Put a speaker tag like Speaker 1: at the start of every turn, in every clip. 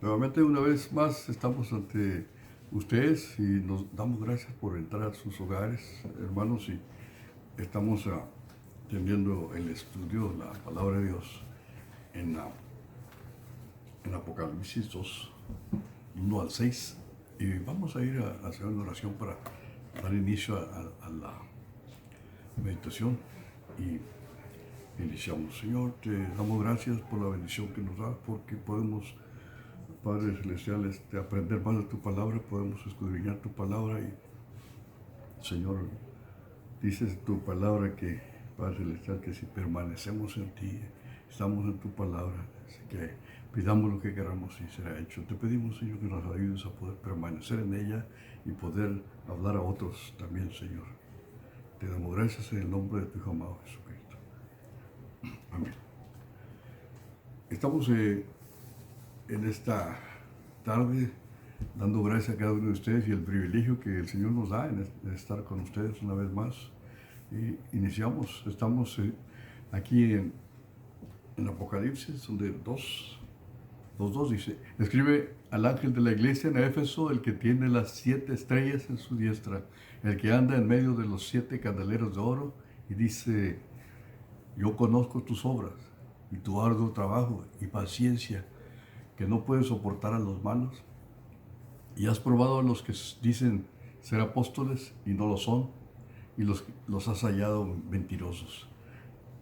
Speaker 1: Nuevamente, una vez más, estamos ante ustedes y nos damos gracias por entrar a sus hogares, hermanos, y estamos teniendo el estudio, la palabra de Dios, en, en Apocalipsis 2, 1 al 6, y vamos a ir a hacer una oración para dar inicio a la meditación y iniciamos. Señor, te damos gracias por la bendición que nos das, porque podemos, Padre Celestial, aprender más de tu palabra, podemos escudriñar tu palabra y, Señor, dices tu palabra que, Padre Celestial, que si permanecemos en ti, estamos en tu palabra, así que pidamos lo que queramos y será hecho. Te pedimos, Señor, que nos ayudes a poder permanecer en ella y poder hablar a otros también, Señor. Te damos gracias en el nombre de tu Hijo amado Jesucristo. Amén. Estamos en esta tarde dando gracias a cada uno de ustedes y el privilegio que el Señor nos da en estar con ustedes una vez más. Y iniciamos, estamos aquí en Apocalipsis, donde 2:2 dice: escribe al ángel de la iglesia en Éfeso, el que tiene las 7 estrellas en su diestra, el que anda en medio de los 7 candeleros de oro, y dice: yo conozco tus obras y tu arduo trabajo y paciencia, que no puedes soportar a los malos, y has probado a los que dicen ser apóstoles y no lo son, y los has hallado mentirosos.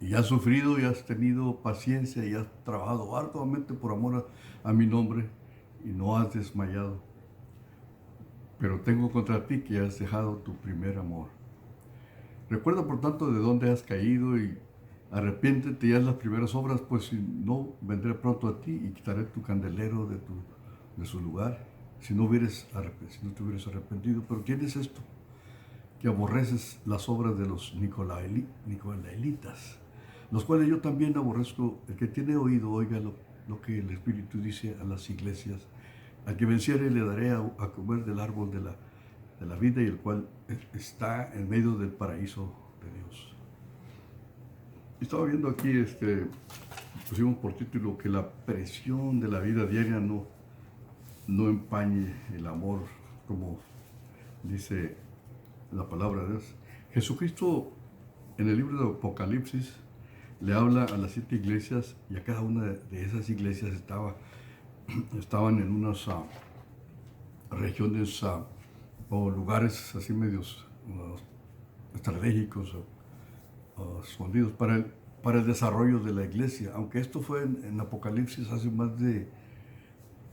Speaker 1: Y has sufrido y has tenido paciencia y has trabajado arduamente por amor a mi nombre y no has desmayado. Pero tengo contra ti que has dejado tu primer amor. Recuerda por tanto de dónde has caído y arrepiéntete y haz las primeras obras, pues si no, vendré pronto a ti y quitaré tu candelero de su lugar, si no te hubieras arrepentido. Pero tienes esto, que aborreces las obras de los nicolaitas, los cuales yo también aborrezco. El que tiene oído, oiga lo que el Espíritu dice a las iglesias. Al que venciere le daré a comer del árbol de la vida, y el cual está en medio del paraíso de Dios. Estaba viendo aquí, pusimos por título que la presión de la vida diaria no empañe el amor, como dice la palabra de Dios. Jesucristo, en el libro de Apocalipsis, le habla a las 7 iglesias, y a cada una de esas iglesias estaban en unas regiones o lugares así medios estratégicos o escondidos para el desarrollo de la iglesia. Aunque esto fue en Apocalipsis hace más de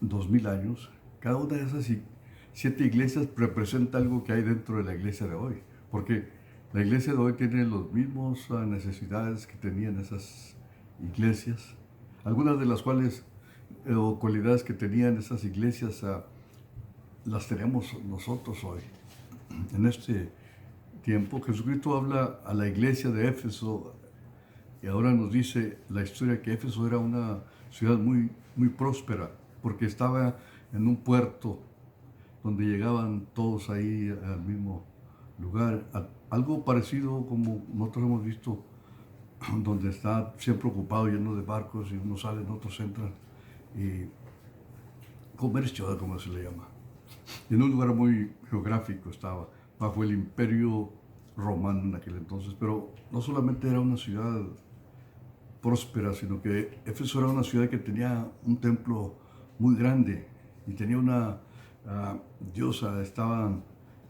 Speaker 1: 2000 años, cada una de esas 7 iglesias representa algo que hay dentro de la iglesia de hoy, porque la iglesia de hoy tiene las mismas necesidades que tenían esas iglesias, algunas de las cuales o cualidades que tenían esas iglesias las tenemos nosotros hoy. En este tiempo, Jesucristo habla a la iglesia de Éfeso, y ahora nos dice la historia que Éfeso era una ciudad muy, muy próspera, porque estaba en un puerto donde llegaban todos ahí al mismo lugar. Algo parecido como nosotros hemos visto, donde está siempre ocupado, lleno de barcos, y unos salen, otros entran, y comercio, como se le llama. En un lugar muy geográfico estaba, bajo el imperio romano en aquel entonces. Pero no solamente era una ciudad próspera, sino que Éfeso era una ciudad que tenía un templo muy grande y tenía una diosa.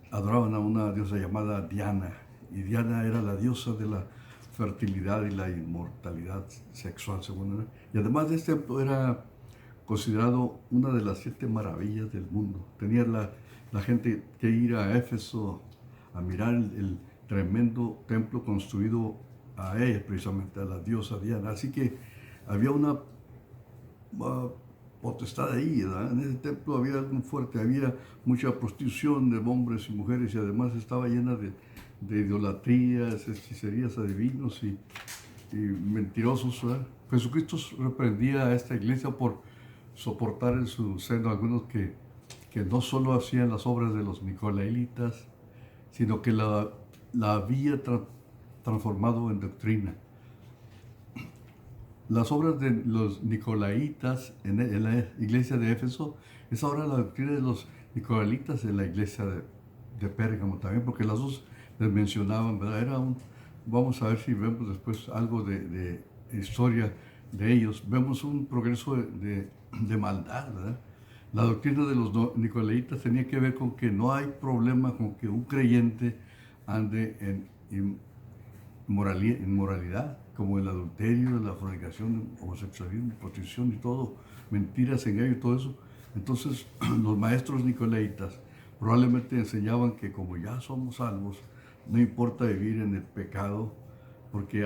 Speaker 1: Adoraban a una diosa llamada Diana, y Diana era la diosa de la fertilidad y la inmortalidad sexual, según era. Y además de este templo era considerado una de las 7 maravillas del mundo. Tenía la gente que ir a Éfeso a mirar el tremendo templo construido a ella, precisamente a la diosa Diana. Así que había una potestad ahí, ¿verdad? En ese templo había algo fuerte, había mucha prostitución de hombres y mujeres, y además estaba llena de idolatrías, hechicerías, adivinos y mentirosos, ¿verdad? Jesucristo reprendía a esta iglesia por soportar en su seno algunos que no solo hacían las obras de los nicolaitas, sino que la había transformado en doctrina. las obras de los Nicolaitas en la iglesia de Éfeso es ahora la doctrina de los Nicolaitas en la iglesia de Pérgamo también, porque las dos les mencionaban, ¿verdad? Vamos a ver si vemos después algo de historia de ellos. Vemos un progreso de maldad, ¿verdad? La doctrina de los Nicolaitas tenía que ver con que no hay problema con que un creyente ande en inmoralidad, como el adulterio, la fornicación, homosexualismo, prostitución y todo, mentiras, engaño y todo eso. Entonces, los maestros nicolaitas probablemente enseñaban que como ya somos salvos, no importa vivir en el pecado, porque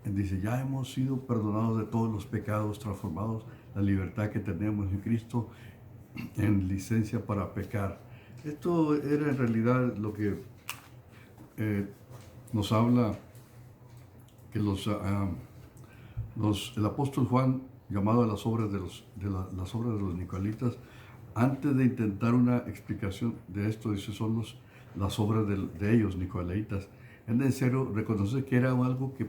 Speaker 1: dice, ya hemos sido perdonados de todos los pecados, transformados, la libertad que tenemos en Cristo, en licencia para pecar. Esto era en realidad lo que nos habla que el apóstol Juan, llamado a las obras las obras de los nicolaitas, antes de intentar una explicación de esto, dice, son las obras de ellos, nicolaitas. Es necesario reconocer que era algo que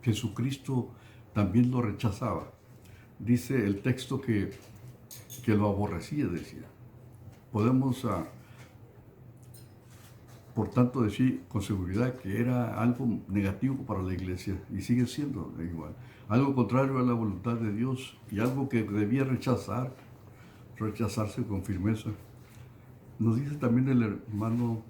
Speaker 1: Jesucristo también lo rechazaba. Dice el texto que lo aborrecía, decía. Podemos, por tanto, decir con seguridad que era algo negativo para la iglesia, y sigue siendo igual. Algo contrario a la voluntad de Dios y algo que debía rechazarse con firmeza. Nos dice también el hermano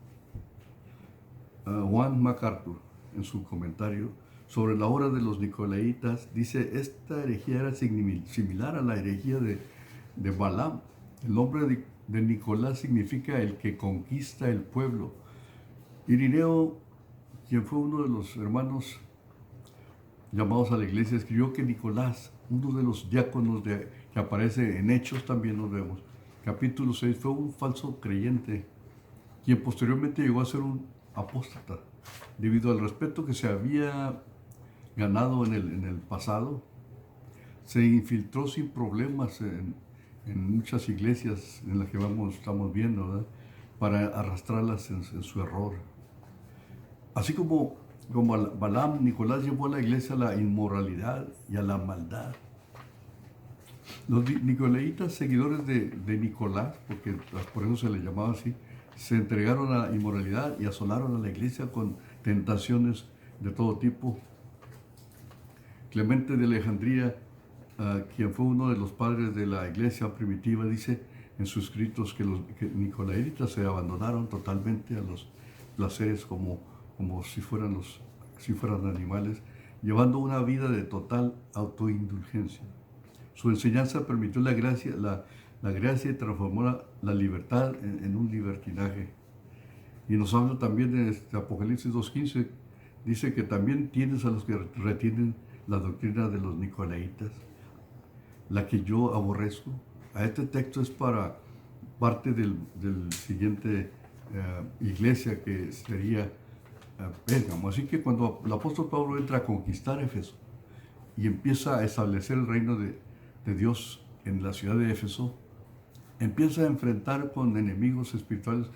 Speaker 1: Juan MacArthur en su comentario sobre la obra de los nicolaitas. Dice, esta herejía era similar a la herejía de Balaam. El nombre de Nicolás significa el que conquista el pueblo. Irineo, quien fue uno de los hermanos llamados a la iglesia, escribió que Nicolás, uno de los diáconos que aparece en Hechos, también nos vemos, capítulo 6, fue un falso creyente, quien posteriormente llegó a ser un apóstata, debido al respeto que se había ganado en el pasado. Se infiltró sin problemas en muchas iglesias en las que estamos viendo, ¿verdad?, para arrastrarlas en su error. Así como Balaam, Nicolás llevó a la iglesia a la inmoralidad y a la maldad. Los nicolaitas, seguidores de Nicolás, porque por eso se les llamaba así, se entregaron a la inmoralidad y asolaron a la iglesia con tentaciones de todo tipo. Clemente de Alejandría, quien fue uno de los padres de la iglesia primitiva, dice en sus escritos que los nicolaitas se abandonaron totalmente a los placeres como si fueran animales, llevando una vida de total autoindulgencia. Su enseñanza permitió la gracia y transformó la libertad en un libertinaje. Y nos habla también de Apocalipsis 2:15, dice que también tienes a los que retienen la doctrina de los nicolaitas, la que yo aborrezco. A este texto es para parte del siguiente iglesia que sería Pérgamo. Así que cuando el apóstol Pablo entra a conquistar Éfeso y empieza a establecer el reino de Dios en la ciudad de Éfeso, empieza a enfrentar con enemigos espirituales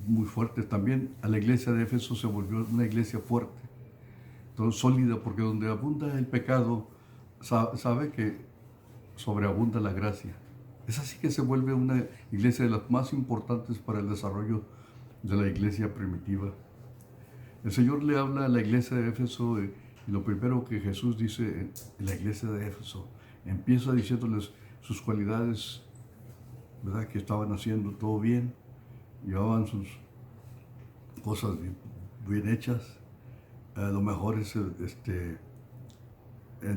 Speaker 1: muy fuertes. También a la iglesia de Éfeso se volvió una iglesia fuerte, sólida, porque donde abunda el pecado, sabe que sobreabunda la gracia. Es así que se vuelve una iglesia de las más importantes para el desarrollo de la iglesia primitiva. El Señor le habla a la iglesia de Éfeso y lo primero que Jesús dice en la iglesia de Éfeso, empieza diciéndoles sus cualidades, ¿verdad?, que estaban haciendo todo bien, llevaban sus cosas bien hechas, lo mejor es,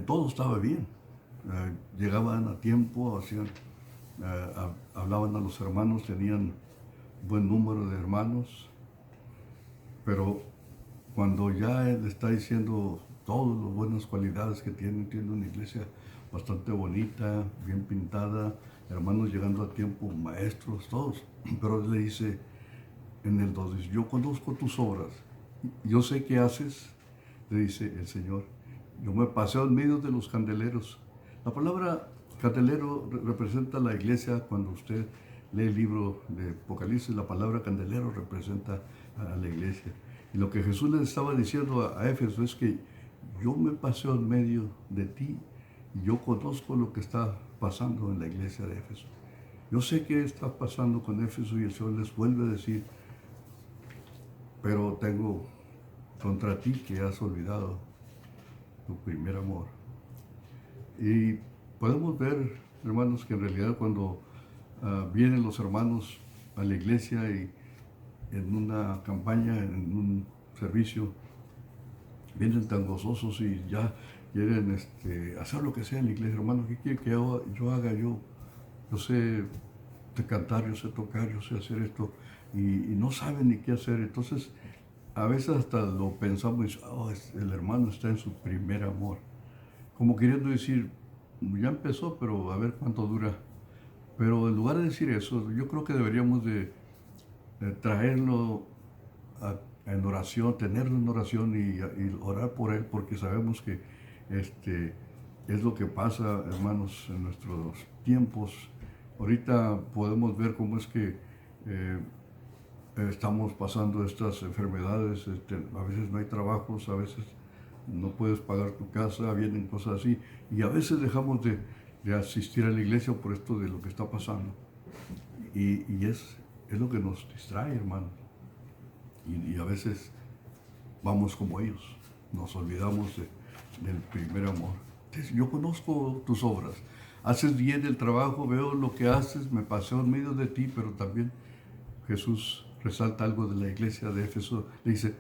Speaker 1: todo estaba bien, llegaban a tiempo, hablaban a los hermanos, tenían buen número de hermanos, pero cuando ya él está diciendo todas las buenas cualidades que tiene una iglesia bastante bonita, bien pintada, hermanos llegando a tiempo, maestros, todos, pero él le dice en el 2, dice, yo conozco tus obras, yo sé qué haces, le dice el Señor, yo me paseo en medio de los candeleros. La palabra candelero representa la iglesia. Cuando usted lee el libro de Apocalipsis, la palabra candelero representa a la iglesia. Y lo que Jesús les estaba diciendo a Éfeso es que yo me paseo en medio de ti Yo conozco lo que está pasando en la iglesia de Éfeso. Yo sé qué está pasando con Éfeso y el Señor les vuelve a decir, pero tengo contra ti que has olvidado tu primer amor. Y podemos ver, hermanos, que en realidad cuando vienen los hermanos a la iglesia y en una campaña, en un servicio, vienen tan gozosos y ya quieren hacer lo que sea en la iglesia. Hermano, ¿qué quiere que yo haga? Yo sé de cantar, yo sé tocar, yo sé hacer esto, y no saben ni qué hacer. Entonces, a veces hasta lo pensamos, y oh, el hermano está en su primer amor. Como queriendo decir, ya empezó, pero a ver cuánto dura. Pero en lugar de decir eso, yo creo que deberíamos de traerlo en oración, tenerlo en oración y orar por él, porque sabemos que es lo que pasa, hermanos, en nuestros tiempos. Ahorita podemos ver cómo es que estamos pasando estas enfermedades, a veces no hay trabajos, a veces no puedes pagar tu casa, vienen cosas así, y a veces dejamos de asistir a la iglesia por esto de lo que está pasando. Y es lo que nos distrae, hermano. Y a veces vamos como ellos, nos olvidamos del primer amor. Entonces, yo conozco tus obras, haces bien el trabajo, veo lo que haces, me paseo en medio de ti, pero también Jesús resalta algo de la iglesia de Éfeso, le dice,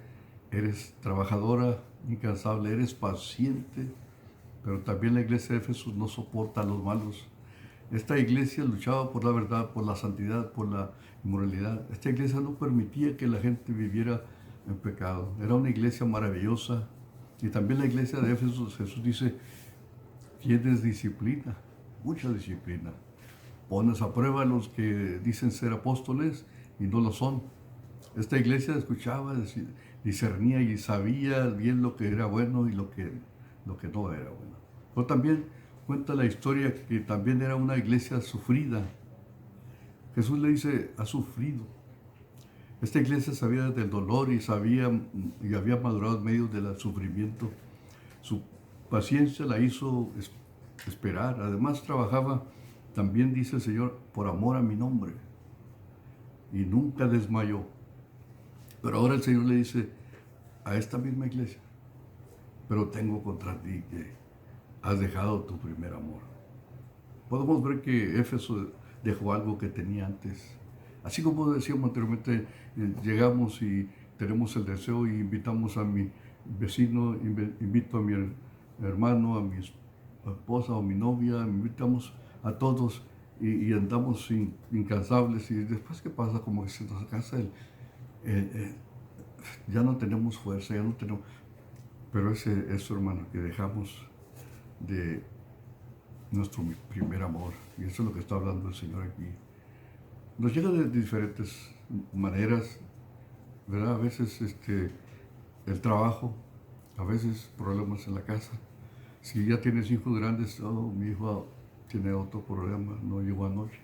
Speaker 1: eres trabajadora, incansable, eres paciente, pero también la iglesia de Éfeso no soporta a los malos. Esta iglesia luchaba por la verdad, por la santidad, por la inmoralidad. Esta iglesia no permitía que la gente viviera en pecado. Era una iglesia maravillosa. Y también la iglesia de Éfeso, Jesús dice, tienes disciplina, mucha disciplina. Pones a prueba a los que dicen ser apóstoles y no lo son. Esta iglesia escuchaba, discernía y sabía bien lo que era bueno y lo que no era bueno. Pero también cuenta la historia que también era una iglesia sufrida. Jesús le dice, ha sufrido. Esta iglesia sabía del dolor y había madurado en medio del sufrimiento. Su paciencia la hizo esperar. Además trabajaba, también dice el Señor, por amor a mi nombre. Y nunca desmayó. Pero ahora el Señor le dice a esta misma iglesia, pero tengo contra ti que has dejado tu primer amor. Podemos ver que Éfeso dejó algo que tenía antes. Así como decíamos anteriormente, llegamos y tenemos el deseo y invitamos a mi vecino, invito a mi hermano, a mi esposa o mi novia, invitamos a todos y andamos incansables. Y después, ¿qué pasa? Como que se nos cansa ya no tenemos fuerza, ya no tenemos... Pero eso, hermano, que dejamos de nuestro primer amor. Y eso es lo que está hablando el Señor aquí. Nos llega de diferentes maneras, ¿verdad? A veces el trabajo, a veces problemas en la casa. Si ya tienes hijos grandes, oh, mi hijo tiene otro problema, no llegó anoche.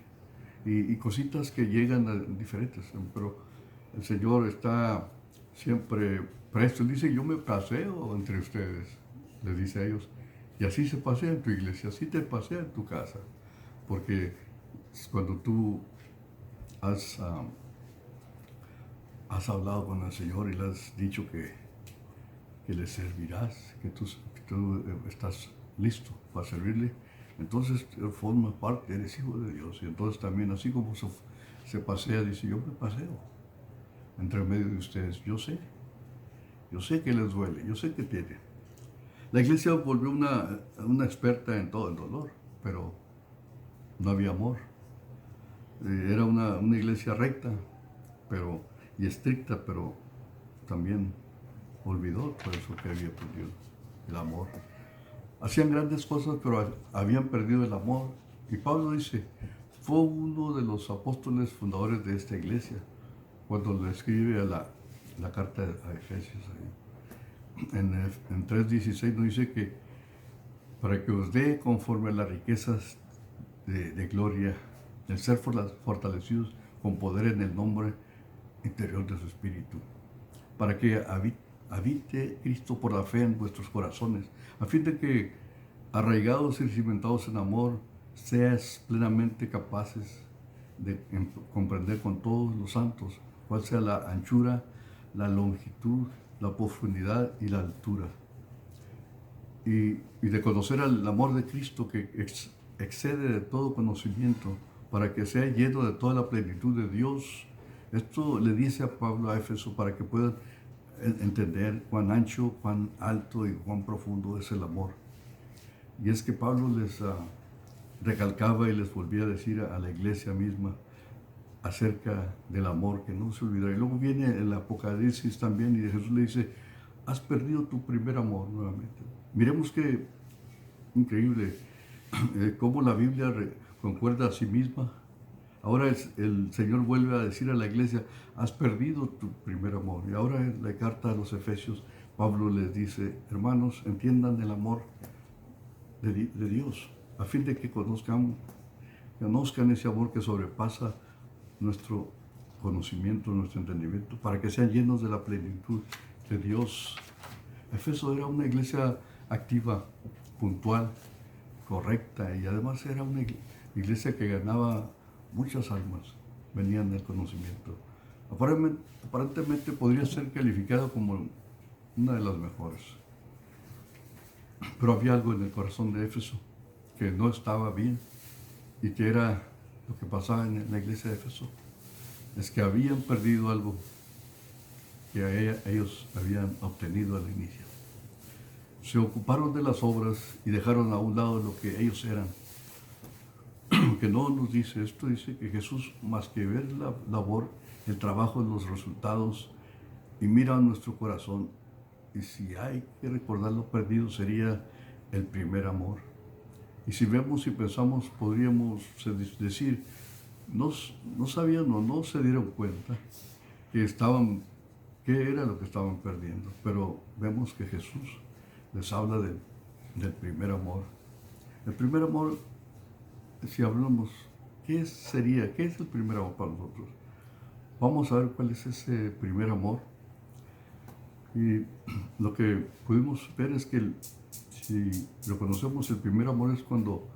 Speaker 1: Y cositas que llegan diferentes, pero el Señor está siempre presto. Él dice, yo me paseo entre ustedes, les dice a ellos. Y así se pasea en tu iglesia, así te pasea en tu casa. Porque cuando tú has hablado con el Señor y le has dicho que le servirás, que tú estás listo para servirle, entonces formas parte, eres hijo de Dios. Y entonces también, así como se pasea, dice, yo me paseo entre medio de ustedes. Yo sé que les duele, yo sé que tiene. La iglesia volvió una experta en todo el dolor, pero no había amor. Era una iglesia recta y estricta, pero también olvidó por eso que había perdido el amor. Hacían grandes cosas, pero habían perdido el amor. Y Pablo dice, fue uno de los apóstoles fundadores de esta iglesia, cuando le escribe la carta a Efesios. En 3:16 nos dice que para que os dé conforme a las riquezas de gloria, el ser fortalecidos con poder en el nombre interior de su Espíritu, para que habite Cristo por la fe en vuestros corazones, a fin de que arraigados y cimentados en amor, seas plenamente capaces de comprender con todos los santos cuál sea la anchura, la longitud, la profundidad y la altura. Y de conocer el amor de Cristo que excede de todo conocimiento, para que sea lleno de toda la plenitud de Dios. Esto le dice a Pablo a Éfeso para que puedan entender cuán ancho, cuán alto y cuán profundo es el amor. Y es que Pablo les recalcaba y les volvía a decir a la iglesia misma acerca del amor, que no se olvidará. Y luego viene el Apocalipsis también, y Jesús le dice: has perdido tu primer amor nuevamente. Miremos que increíble cómo la Biblia concuerda a sí misma. Ahora el Señor vuelve a decir a la iglesia: has perdido tu primer amor. Y ahora en la carta a los Efesios, Pablo les dice: hermanos, entiendan el amor de Dios, a fin de que conozcan ese amor que sobrepasa nuestro conocimiento, nuestro entendimiento, para que sean llenos de la plenitud de Dios. Efeso era una iglesia activa, puntual, correcta, y además era una iglesia que ganaba muchas almas, venían del conocimiento. Aparentemente podría ser calificada como una de las mejores. Pero había algo en el corazón de Éfeso que no estaba bien, y que era lo que pasaba en la iglesia de Éfeso. Es que habían perdido algo que ellos habían obtenido al inicio. Se ocuparon de las obras y dejaron a un lado lo que ellos eran. Que no nos dice esto, dice que Jesús, más que ver la labor, el trabajo, los resultados, y mira a nuestro corazón, y si hay que recordar lo perdido, sería el primer amor. Y si vemos y pensamos, podríamos decir: no sabían o no se dieron cuenta que era lo que estaban perdiendo. Pero vemos que Jesús les habla del primer amor. El primer amor, si hablamos, ¿qué es el primer amor para nosotros? Vamos a ver cuál es ese primer amor. Y lo que pudimos ver es que si reconocemos el primer amor es cuando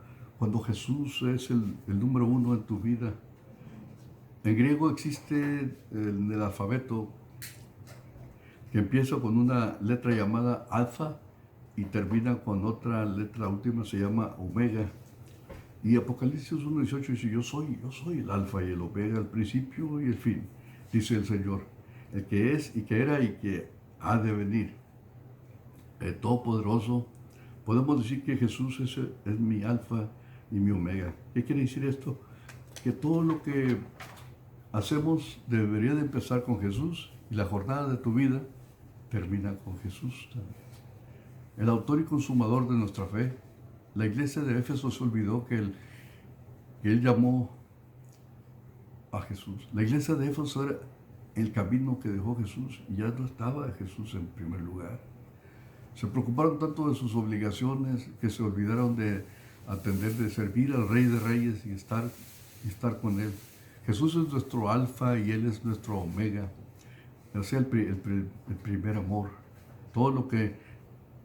Speaker 1: Jesús es el número uno en tu vida. En griego existe el alfabeto que empieza con una letra llamada alfa y termina con otra letra última, se llama omega. Y Apocalipsis 1:18 dice: yo soy el alfa y el omega, el principio y el fin, dice el Señor, el que es y que era y que ha de venir, el Todopoderoso. Podemos decir que Jesús es mi alfa y mi omega. ¿Qué quiere decir esto? Que todo lo que hacemos debería de empezar con Jesús, y la jornada de tu vida termina con Jesús también. El autor y consumador de nuestra fe. La iglesia de Éfeso se olvidó que él llamó a Jesús. La iglesia de Éfeso era el camino que dejó Jesús, y ya no estaba Jesús en primer lugar. Se preocuparon tanto de sus obligaciones que se olvidaron de atender, de servir al Rey de Reyes y estar con Él. Jesús es nuestro alfa y Él es nuestro omega. O sea, el primer amor. Todo lo que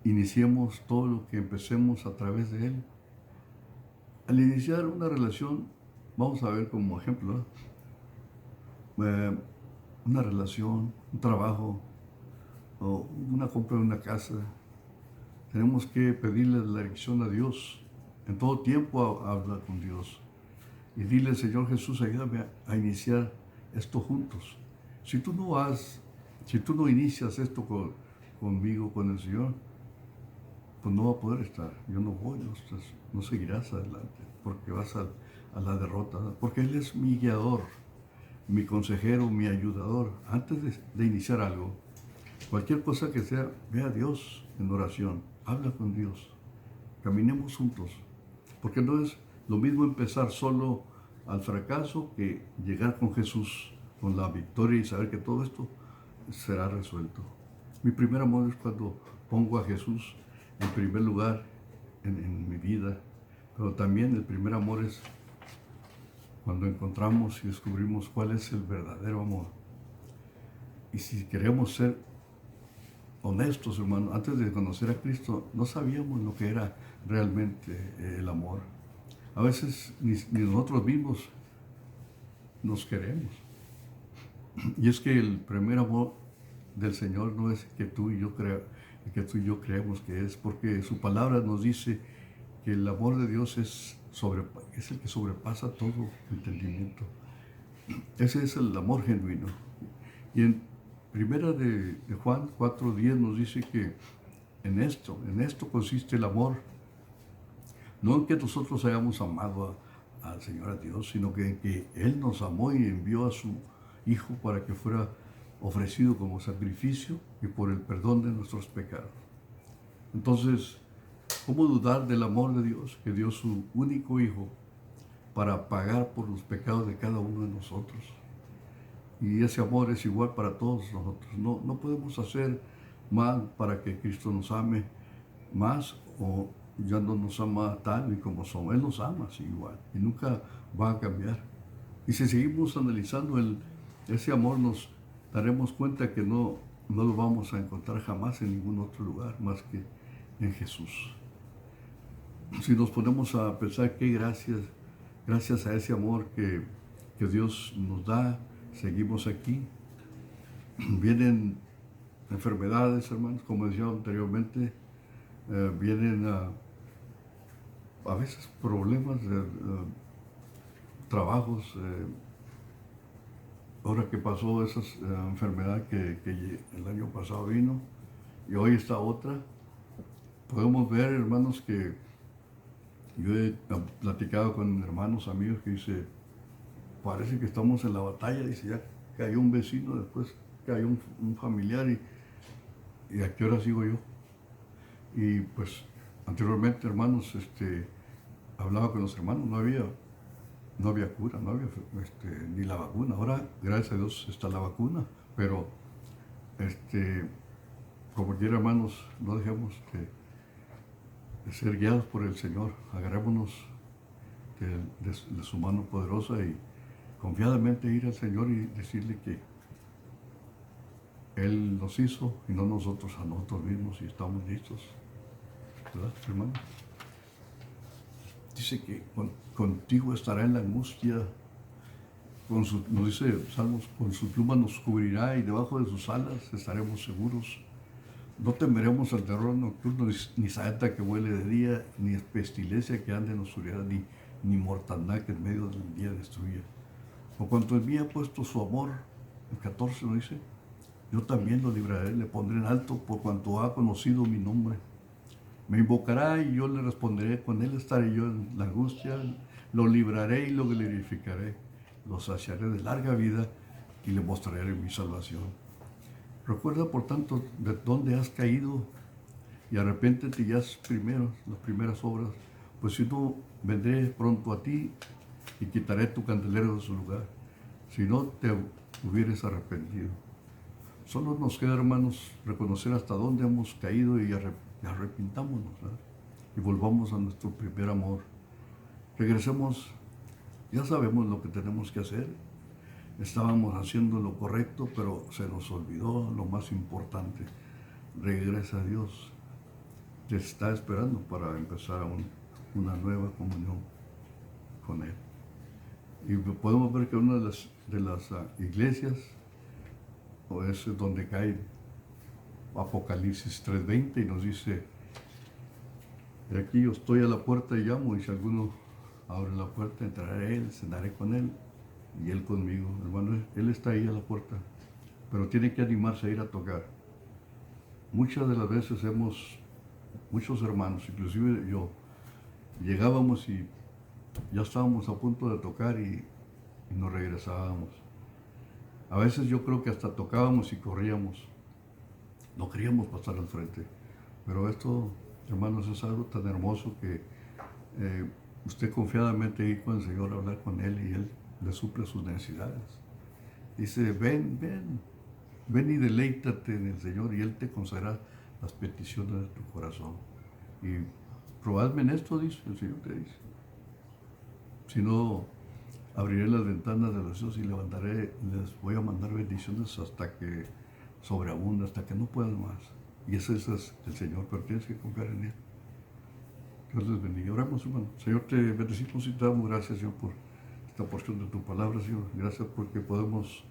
Speaker 1: iniciemos, todo lo que empecemos a través de Él. Al iniciar una relación, vamos a ver como ejemplo, una relación, un trabajo, o una compra de una casa, tenemos que pedirle la dirección a Dios. En todo tiempo habla con Dios. Y dile: Señor Jesús, ayúdame a iniciar esto juntos. Si tú no inicias esto conmigo, con el Señor, pues no va a poder estar. Yo no voy, no seguirás adelante, porque vas a la derrota. Porque Él es mi guiador, mi consejero, mi ayudador. Antes de iniciar algo, cualquier cosa que sea, ve a Dios en oración, habla con Dios, caminemos juntos, porque no es lo mismo empezar solo al fracaso que llegar con Jesús, con la victoria, y saber que todo esto será resuelto. Mi primer amor es cuando pongo a Jesús en primer lugar en mi vida, pero también el primer amor es cuando encontramos y descubrimos cuál es el verdadero amor. Y si queremos ser honestos, hermano, antes de conocer a Cristo, no sabíamos lo que era realmente el amor. A veces ni nosotros mismos nos queremos. Y es que el primer amor del Señor no es que tú y yo creemos que es, porque su palabra nos dice que el amor de Dios es el que sobrepasa todo entendimiento. Ese es el amor genuino. Y en primera de Juan 4:10 nos dice que en esto consiste el amor. No en que nosotros hayamos amado al Señor, a Dios, sino que Él nos amó y envió a su Hijo para que fuera ofrecido como sacrificio y por el perdón de nuestros pecados. Entonces, ¿cómo dudar del amor de Dios, que dio su único Hijo para pagar por los pecados de cada uno de nosotros? Y ese amor es igual para todos nosotros. No podemos hacer mal para que Cristo nos ame más o ya no nos ama tal y como somos. Él nos ama así igual y nunca va a cambiar. Y si seguimos analizando ese amor, nos daremos cuenta que no lo vamos a encontrar jamás en ningún otro lugar más que en Jesús. Si nos ponemos a pensar que gracias a ese amor que Dios nos da, seguimos aquí. Vienen enfermedades, hermanos, como decía anteriormente, vienen a veces problemas de trabajos. Ahora que pasó esa enfermedad que el año pasado vino y hoy está otra, podemos ver, hermanos, que yo he platicado con hermanos, amigos que dice, parece que estamos en la batalla, dice, ya cayó un vecino, después cayó un familiar y ¿a qué hora sigo yo? Y pues anteriormente, hermanos, hablaba con los hermanos, no había cura, no había ni la vacuna. Ahora, gracias a Dios, está la vacuna, pero como quiera, hermanos, no dejemos de ser guiados por el Señor. Agarrémonos de su mano poderosa y confiadamente ir al Señor y decirle que Él nos hizo y no nosotros a nosotros mismos, y estamos listos, ¿verdad, hermano? Dice que contigo estará en la angustia, nos dice Salmos, con su pluma nos cubrirá y debajo de sus alas estaremos seguros. No temeremos al terror nocturno, ni saeta que huele de día, ni pestilencia que ande en oscuridad, ni mortandad que en medio del día destruya. Por cuanto en mí ha puesto su amor, el 14 nos dice, yo también lo libraré, le pondré en alto por cuanto ha conocido mi nombre. Me invocará y yo le responderé, con él estaré yo en la angustia, lo libraré y lo glorificaré, lo saciaré de larga vida y le mostraré mi salvación. Recuerda, por tanto, de dónde has caído y arrepéntete y haz las primeras obras, pues si no, vendré pronto a ti y quitaré tu candelero de su lugar, si no te hubieres arrepentido. Solo nos queda, hermanos, reconocer hasta dónde hemos caído y arrepintámonos, ¿verdad? Y volvamos a nuestro primer amor. Regresemos, ya sabemos lo que tenemos que hacer. Estábamos haciendo lo correcto, pero se nos olvidó lo más importante. Regresa a Dios. Te está esperando para empezar una nueva comunión con Él. Y podemos ver que una de las iglesias es donde cae Apocalipsis 3:20 y nos dice, de aquí yo estoy a la puerta y llamo, y si alguno abre la puerta, entraré a Él, cenaré con Él y Él conmigo. Hermano, Él está ahí a la puerta, pero tiene que animarse a ir a tocar. Muchas de las veces muchos hermanos, inclusive yo, llegábamos y ya estábamos a punto de tocar y nos regresábamos. A veces yo creo que hasta tocábamos y corríamos. No queríamos pasar al frente. Pero esto, hermanos, es algo tan hermoso que usted confiadamente ir con el Señor a hablar con Él y Él le suple sus necesidades. Dice, ven y deleítate en el Señor y Él te concederá las peticiones de tu corazón. Y probadme en esto, dice el Señor, te dice. Si no, abriré las ventanas de los cielos y les voy a mandar bendiciones hasta que sobreabunda, hasta que no puedan más. Y ese es el Señor, pero tienes que confiar en Él. Dios les bendiga. Oramos, hermano. Señor, te bendecimos y te damos gracias, Señor, por esta porción de tu palabra, Señor. Gracias porque podemos,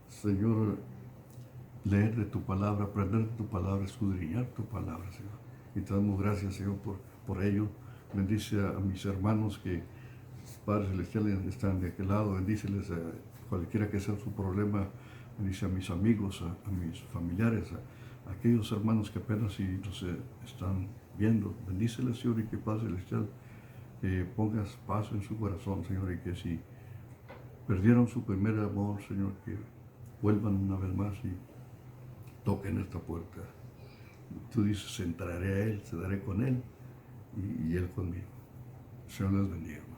Speaker 1: Señor, leer de tu palabra, aprender de tu palabra, escudriñar tu palabra, Señor. Y te damos gracias, Señor, por ello. Bendice a mis hermanos que, Padre Celestial, están de aquel lado. Bendíceles a cualquiera que sea su problema. Bendice a mis amigos, a mis familiares, a aquellos hermanos que apenas si nos están viendo. Bendíceles, Señor, y que Padre Celestial pongas paz en su corazón, Señor, y que si perdieron su primer amor, Señor, que vuelvan una vez más y toquen esta puerta. Tú dices, entraré a Él, daré con Él y Él conmigo. Señor les bendiga.